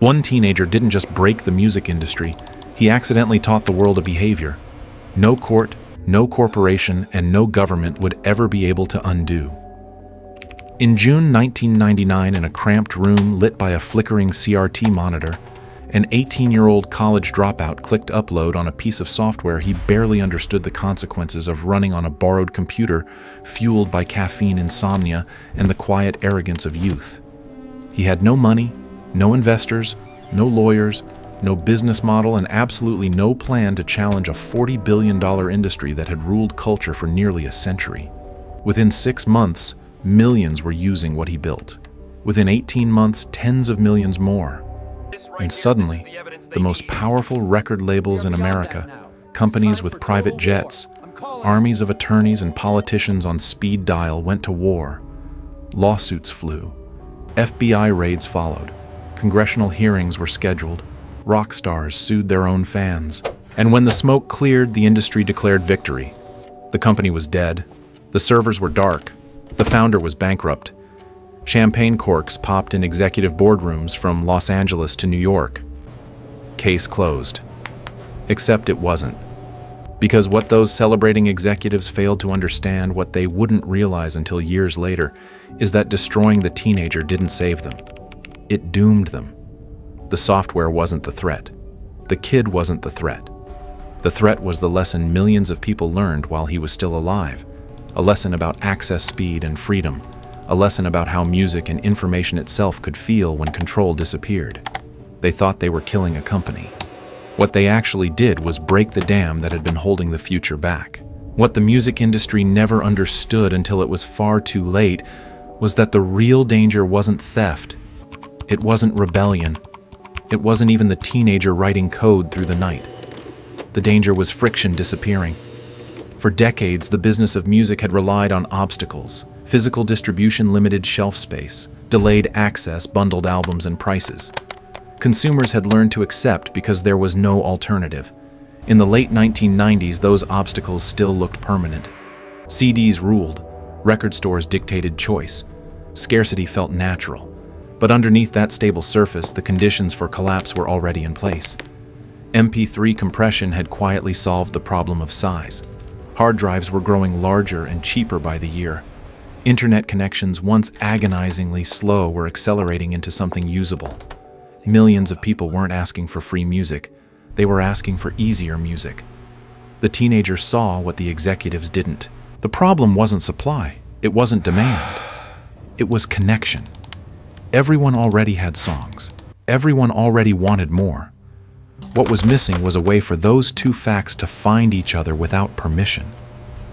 One teenager didn't just break the music industry, he accidentally taught the world a behavior no court, no corporation, and no government would ever be able to undo. In June 1999, in a cramped room lit by a flickering CRT monitor, an 18-year-old college dropout clicked upload on a piece of software he barely understood the consequences of running on a borrowed computer fueled by caffeine insomnia and the quiet arrogance of youth. He had no money, no investors, no lawyers, no business model, and absolutely no plan to challenge a $40 billion industry that had ruled culture for nearly a century. Within 6 months, millions were using what he built. Within 18 months, tens of millions more. And suddenly, the most powerful record labels in America, companies with private jets, armies of attorneys and politicians on speed dial went to war. Lawsuits flew. FBI raids followed. Congressional hearings were scheduled. Rock stars sued their own fans. And when the smoke cleared, the industry declared victory. The company was dead. The servers were dark. The founder was bankrupt. Champagne corks popped in executive boardrooms from Los Angeles to New York. Case closed. Except it wasn't. Because what those celebrating executives failed to understand, what they wouldn't realize until years later, is that destroying the teenager didn't save them. It doomed them. The software wasn't the threat. The kid wasn't the threat. The threat was the lesson millions of people learned while he was still alive. A lesson about access speed and freedom. A lesson about how music and information itself could feel when control disappeared. They thought they were killing a company. What they actually did was break the dam that had been holding the future back. What the music industry never understood until it was far too late was that the real danger wasn't theft. It wasn't rebellion. It wasn't even the teenager writing code through the night. The danger was friction disappearing. For decades, the business of music had relied on obstacles. Physical distribution limited shelf space, delayed access bundled albums and prices. Consumers had learned to accept because there was no alternative. In the late 1990s, those obstacles still looked permanent. CDs ruled. Record stores dictated choice. Scarcity felt natural. But underneath that stable surface, the conditions for collapse were already in place. MP3 compression had quietly solved the problem of size. Hard drives were growing larger and cheaper by the year. Internet connections, once agonizingly slow, were accelerating into something usable. Millions of people weren't asking for free music. They were asking for easier music. The teenager saw what the executives didn't. The problem wasn't supply. It wasn't demand. It was connection. Everyone already had songs. Everyone already wanted more. What was missing was a way for those two facts to find each other without permission.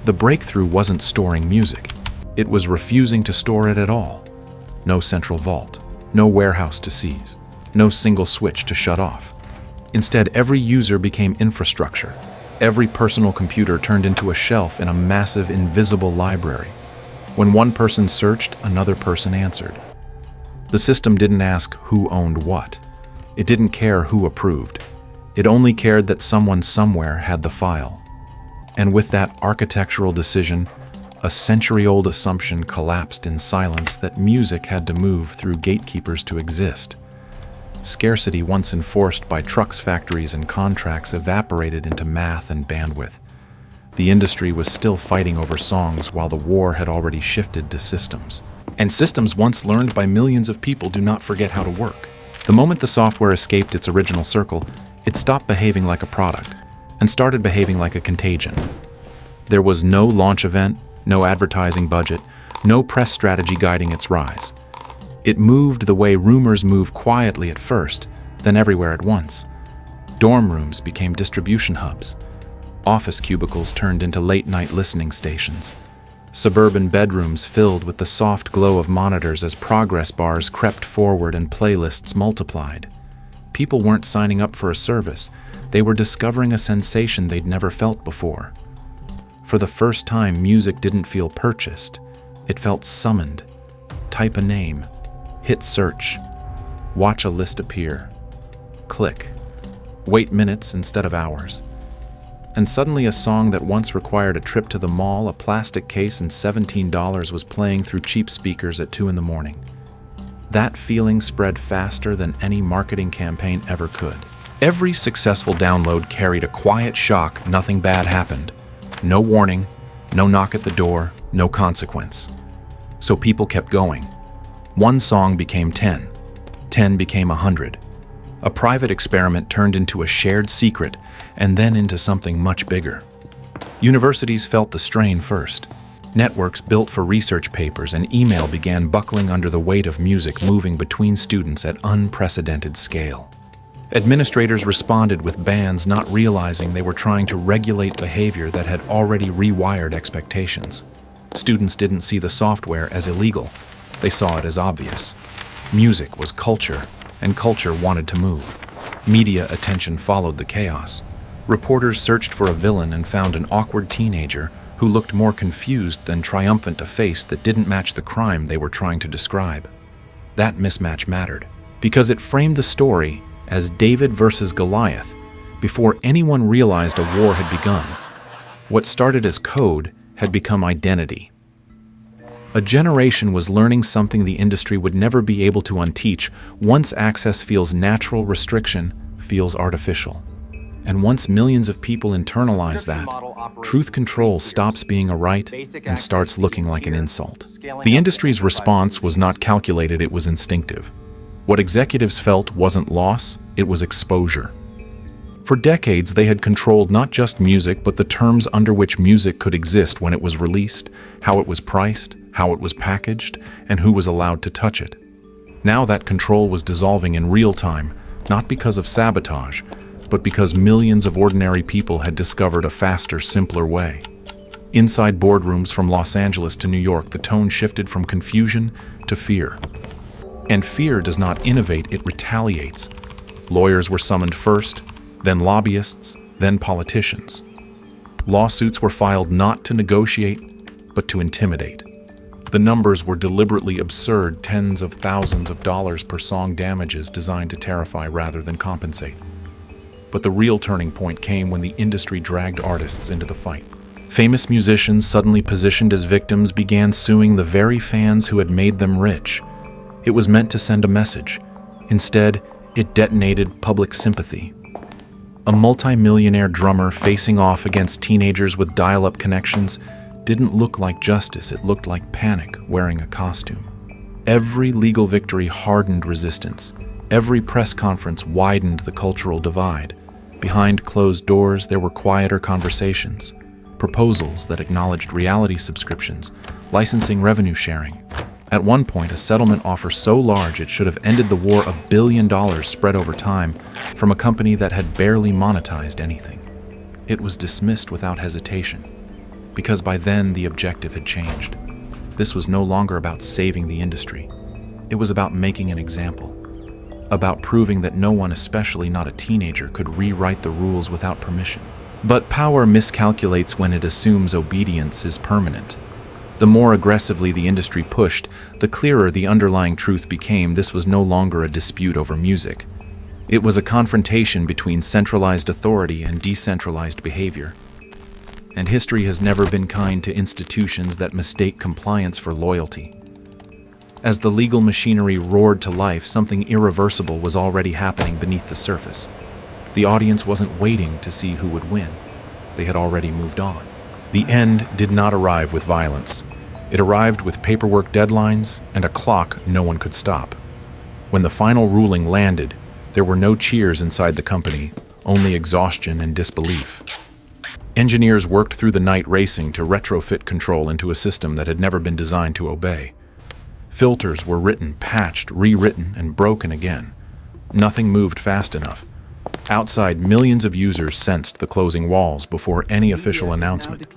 The breakthrough wasn't storing music. It was refusing to store it at all. No central vault, no warehouse to seize, no single switch to shut off. Instead, every user became infrastructure. Every personal computer turned into a shelf in a massive, invisible library. When one person searched, another person answered. The system didn't ask who owned what. It didn't care who approved. It only cared that someone somewhere had the file. And with that architectural decision, a century-old assumption collapsed in silence that music had to move through gatekeepers to exist. Scarcity, once enforced by trucks, factories, and contracts, evaporated into math and bandwidth. The industry was still fighting over songs while the war had already shifted to systems. And systems once learned by millions of people do not forget how to work. The moment the software escaped its original circle, it stopped behaving like a product and started behaving like a contagion. There was no launch event, no advertising budget, no press strategy guiding its rise. It moved the way rumors move, quietly at first, then everywhere at once. Dorm rooms became distribution hubs. Office cubicles turned into late-night listening stations. Suburban bedrooms filled with the soft glow of monitors as progress bars crept forward and playlists multiplied. People weren't signing up for a service. They were discovering a sensation they'd never felt before. For the first time, music didn't feel purchased. It felt summoned. Type a name. Hit search. Watch a list appear. Click. Wait minutes instead of hours. And suddenly a song that once required a trip to the mall, a plastic case, and $17 was playing through cheap speakers at 2 in the morning. That feeling spread faster than any marketing campaign ever could. Every successful download carried a quiet shock. Nothing bad happened. No warning, no knock at the door, no consequence. So people kept going. One song became 10. 10 became 100. A private experiment turned into a shared secret, and then into something much bigger. Universities felt the strain first. Networks built for research papers and email began buckling under the weight of music moving between students at unprecedented scale. Administrators responded with bans, not realizing they were trying to regulate behavior that had already rewired expectations. Students didn't see the software as illegal. They saw it as obvious. Music was culture, and culture wanted to move. Media attention followed the chaos. Reporters searched for a villain and found an awkward teenager who looked more confused than triumphant, a face that didn't match the crime they were trying to describe. That mismatch mattered, because it framed the story as David versus Goliath before anyone realized a war had begun. What started as code had become identity. A generation was learning something the industry would never be able to unteach. Once access feels natural, restriction feels artificial. And once millions of people internalize that, truth control stops being a right and starts looking like an insult. The industry's response was not calculated, it was instinctive. What executives felt wasn't loss, it was exposure. For decades, they had controlled not just music, but the terms under which music could exist when it was released, how it was priced, how it was packaged, and who was allowed to touch it. Now that control was dissolving in real time, not because of sabotage, but because millions of ordinary people had discovered a faster, simpler way. Inside boardrooms from Los Angeles to New York, the tone shifted from confusion to fear. And fear does not innovate, it retaliates. Lawyers were summoned first, then lobbyists, then politicians. Lawsuits were filed not to negotiate, but to intimidate. The numbers were deliberately absurd, tens of thousands of dollars per song, damages designed to terrify rather than compensate. But the real turning point came when the industry dragged artists into the fight. Famous musicians, suddenly positioned as victims, began suing the very fans who had made them rich. It was meant to send a message. Instead, it detonated public sympathy. A multi-millionaire drummer facing off against teenagers with dial-up connections didn't look like justice, it looked like panic wearing a costume. Every legal victory hardened resistance. Every press conference widened the cultural divide. Behind closed doors, there were quieter conversations, proposals that acknowledged reality subscriptions, licensing, revenue sharing. At one point, a settlement offer so large it should have ended the war, $1 billion spread over time, from a company that had barely monetized anything. It was dismissed without hesitation, because by then the objective had changed. This was no longer about saving the industry. It was about making an example. About proving that no one, especially not a teenager, could rewrite the rules without permission. But power miscalculates when it assumes obedience is permanent. The more aggressively the industry pushed, the clearer the underlying truth became. This was no longer a dispute over music. It was a confrontation between centralized authority and decentralized behavior. And history has never been kind to institutions that mistake compliance for loyalty. As the legal machinery roared to life, something irreversible was already happening beneath the surface. The audience wasn't waiting to see who would win. They had already moved on. The end did not arrive with violence. It arrived with paperwork deadlines and a clock no one could stop. When the final ruling landed, there were no cheers inside the company, only exhaustion and disbelief. Engineers worked through the night racing to retrofit control into a system that had never been designed to obey. Filters were written, patched, rewritten, and broken again. Nothing moved fast enough. Outside, millions of users sensed the closing walls before any official announcement.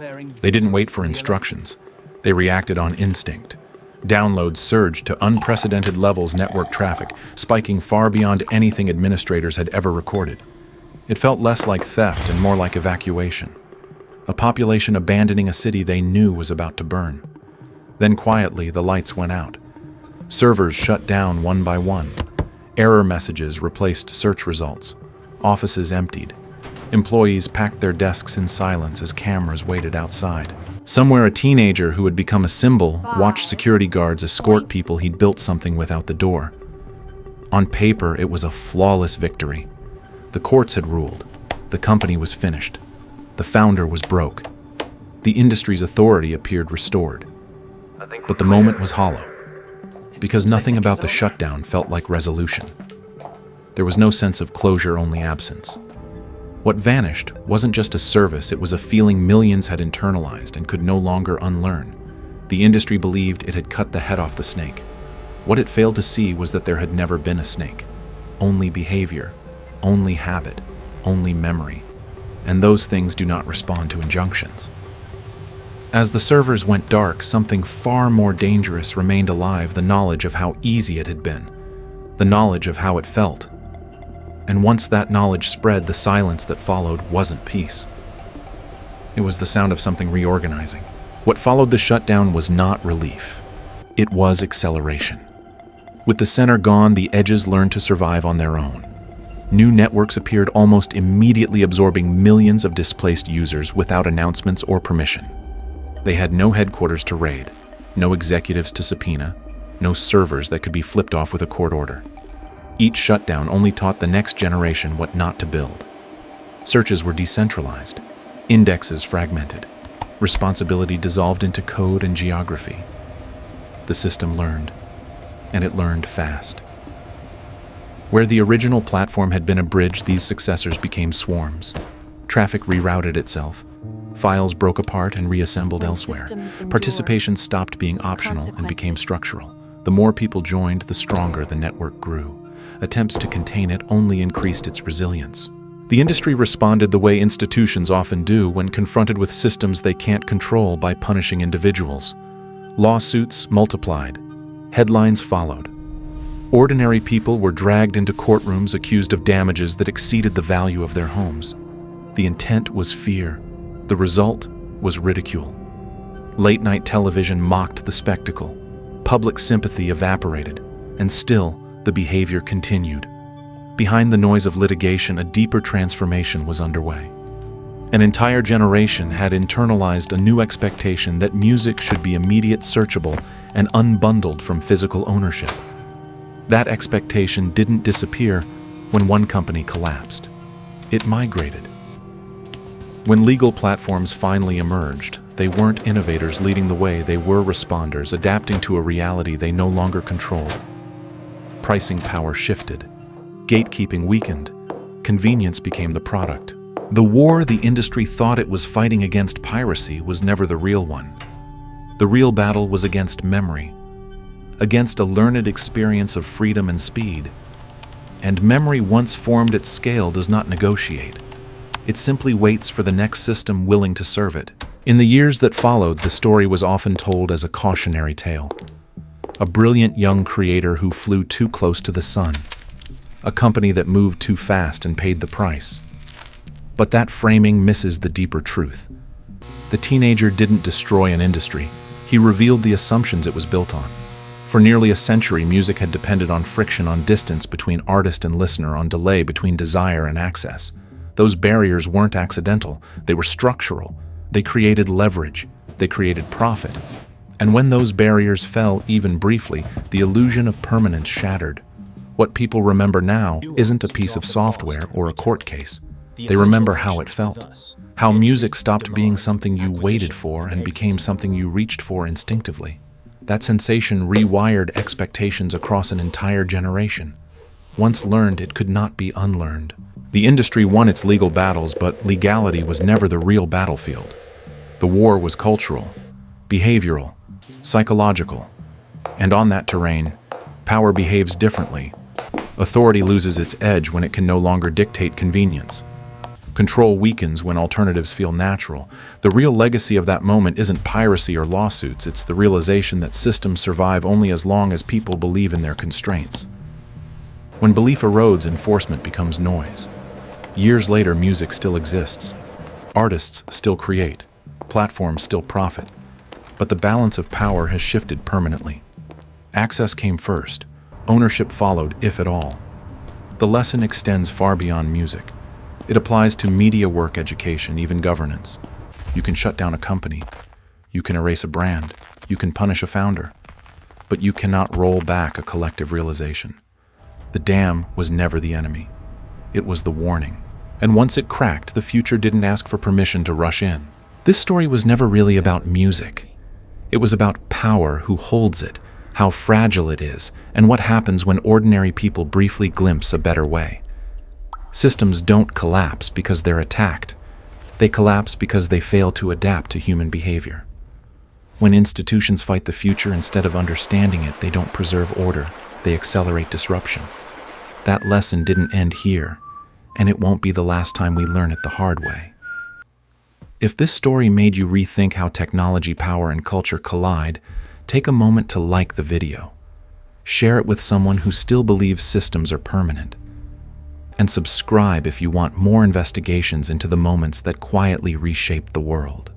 They didn't wait for instructions. They reacted on instinct. Downloads surged to unprecedented levels, network traffic spiking far beyond anything administrators had ever recorded. It felt less like theft and more like evacuation. A population abandoning a city they knew was about to burn. Then quietly, the lights went out. Servers shut down one by one. Error messages replaced search results. Offices emptied. Employees packed their desks in silence as cameras waited outside. Somewhere, a teenager who had become a symbol watched security guards escort people he'd built something with out the door. On paper, it was a flawless victory. The courts had ruled. The company was finished. The founder was broke. The industry's authority appeared restored. But the moment was hollow, because nothing about the shutdown felt like resolution. There was no sense of closure, only absence. What vanished wasn't just a service, it was a feeling millions had internalized and could no longer unlearn. The industry believed it had cut the head off the snake. What it failed to see was that there had never been a snake. Only behavior, only habit, only memory. And those things do not respond to injunctions. As the servers went dark, something far more dangerous remained alive, the knowledge of how easy it had been, the knowledge of how it felt. And once that knowledge spread, the silence that followed wasn't peace. It was the sound of something reorganizing. What followed the shutdown was not relief. It was acceleration. With the center gone, the edges learned to survive on their own. New networks appeared almost immediately, absorbing millions of displaced users without announcements or permission. They had no headquarters to raid, no executives to subpoena, no servers that could be flipped off with a court order. Each shutdown only taught the next generation what not to build. Searches were decentralized, indexes fragmented, responsibility dissolved into code and geography. The system learned, and it learned fast. Where the original platform had been a bridge, these successors became swarms. Traffic rerouted itself. Files broke apart and reassembled elsewhere. Participation stopped being optional and became structural. The more people joined, the stronger the network grew. Attempts to contain it only increased its resilience. The industry responded the way institutions often do when confronted with systems they can't control, by punishing individuals. Lawsuits multiplied. Headlines followed. Ordinary people were dragged into courtrooms accused of damages that exceeded the value of their homes. The intent was fear. The result was ridicule. Late-night television mocked the spectacle. Public sympathy evaporated, and still, the behavior continued. Behind the noise of litigation, a deeper transformation was underway. An entire generation had internalized a new expectation that music should be immediate, searchable, and unbundled from physical ownership. That expectation didn't disappear when one company collapsed. It migrated. When legal platforms finally emerged, they weren't innovators leading the way, they were responders, adapting to a reality they no longer controlled. Pricing power shifted. Gatekeeping weakened. Convenience became the product. The war the industry thought it was fighting against piracy was never the real one. The real battle was against memory, against a learned experience of freedom and speed. And memory, once formed at scale, does not negotiate. It simply waits for the next system willing to serve it. In the years that followed, the story was often told as a cautionary tale. A brilliant young creator who flew too close to the sun. A company that moved too fast and paid the price. But that framing misses the deeper truth. The teenager didn't destroy an industry. He revealed the assumptions it was built on. For nearly a century, music had depended on friction, on distance between artist and listener, on delay between desire and access. Those barriers weren't accidental. They were structural. They created leverage. They created profit. And when those barriers fell, even briefly, the illusion of permanence shattered. What people remember now isn't a piece of software or a court case. They remember how it felt. How music stopped being something you waited for and became something you reached for instinctively. That sensation rewired expectations across an entire generation. Once learned, it could not be unlearned. The industry won its legal battles, but legality was never the real battlefield. The war was cultural, behavioral, psychological. And on that terrain, power behaves differently. Authority loses its edge when it can no longer dictate convenience. Control weakens when alternatives feel natural. The real legacy of that moment isn't piracy or lawsuits, it's the realization that systems survive only as long as people believe in their constraints. When belief erodes, enforcement becomes noise. Years later, music still exists. Artists still create. Platforms still profit. But the balance of power has shifted permanently. Access came first. Ownership followed, if at all. The lesson extends far beyond music. It applies to media work, education, even governance. You can shut down a company. You can erase a brand. You can punish a founder. But you cannot roll back a collective realization. The dam was never the enemy. It was the warning. And once it cracked, the future didn't ask for permission to rush in. This story was never really about music. It was about power, who holds it, how fragile it is, and what happens when ordinary people briefly glimpse a better way. Systems don't collapse because they're attacked. They collapse because they fail to adapt to human behavior. When institutions fight the future instead of understanding it, they don't preserve order, they accelerate disruption. That lesson didn't end here, and it won't be the last time we learn it the hard way. If this story made you rethink how technology, power, and culture collide, take a moment to like the video. Share it with someone who still believes systems are permanent. And subscribe if you want more investigations into the moments that quietly reshaped the world.